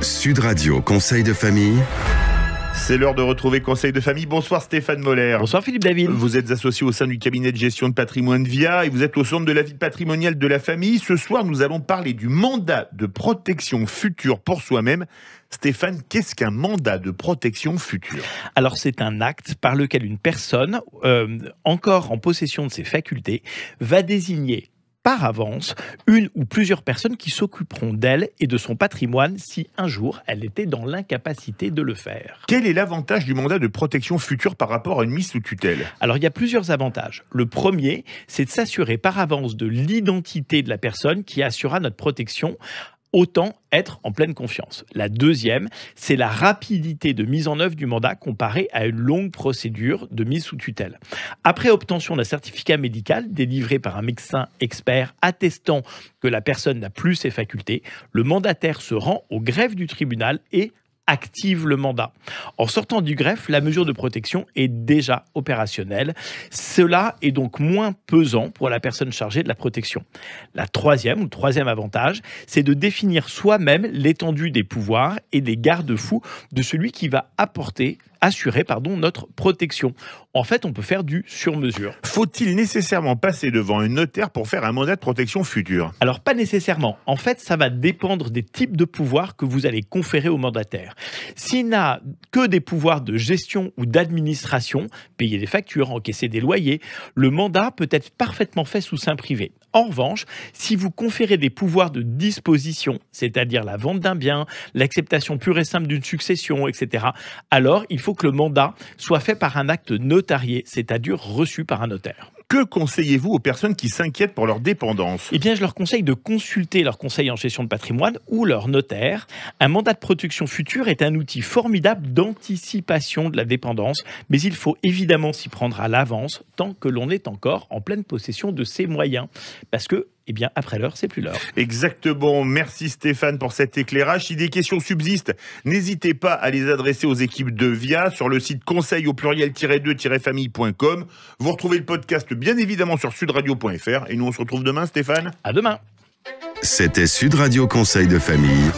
Sud Radio Conseil de famille. C'est l'heure de retrouver Conseil de famille. Bonsoir Stéphane Moller. Bonsoir Philippe David. Vous êtes associé au sein du cabinet de gestion de patrimoine VIA et vous êtes au centre de la vie patrimoniale de la famille. Ce soir, nous allons parler du mandat de protection future pour soi-même. Stéphane, qu'est-ce qu'un mandat de protection future ? Alors c'est un acte par lequel une personne, encore en possession de ses facultés, va désigner par avance une ou plusieurs personnes qui s'occuperont d'elle et de son patrimoine si un jour elle était dans l'incapacité de le faire. Quel est l'avantage du mandat de protection future par rapport à une mise sous tutelle ? Alors il y a plusieurs avantages. Le premier, c'est de s'assurer par avance de l'identité de la personne qui assurera notre protection. Autant être en pleine confiance. La deuxième, c'est la rapidité de mise en œuvre du mandat comparée à une longue procédure de mise sous tutelle. Après obtention d'un certificat médical délivré par un médecin expert attestant que la personne n'a plus ses facultés, le mandataire se rend au greffe du tribunal et active le mandat. En sortant du greffe, la mesure de protection est déjà opérationnelle. Cela est donc moins pesant pour la personne chargée de la protection. Le troisième avantage, c'est de définir soi-même l'étendue des pouvoirs et des garde-fous de celui qui va assurer notre protection. En fait, on peut faire du sur-mesure. Faut-il nécessairement passer devant un notaire pour faire un mandat de protection future ? Alors, pas nécessairement. En fait, ça va dépendre des types de pouvoirs que vous allez conférer au mandataire. S'il n'a que des pouvoirs de gestion ou d'administration, payer des factures, encaisser des loyers, le mandat peut être parfaitement fait sous seing privé. En revanche, si vous conférez des pouvoirs de disposition, c'est-à-dire la vente d'un bien, l'acceptation pure et simple d'une succession, etc., alors il faut que le mandat soit fait par un acte notarié, c'est-à-dire reçu par un notaire. Que conseillez-vous aux personnes qui s'inquiètent pour leur dépendance ? Eh bien, je leur conseille de consulter leur conseiller en gestion de patrimoine ou leur notaire. Un mandat de protection future est un outil formidable d'anticipation de la dépendance, mais il faut évidemment s'y prendre à l'avance tant que l'on est encore en pleine possession de ses moyens. Parce que, après l'heure, c'est plus l'heure. Exactement. Merci Stéphane pour cet éclairage. Si des questions subsistent, n'hésitez pas à les adresser aux équipes de VIA sur le site conseil-2-famille.com. Vous retrouvez le podcast bien évidemment sur sudradio.fr et nous on se retrouve demain Stéphane. À demain. C'était Sud Radio Conseil de famille.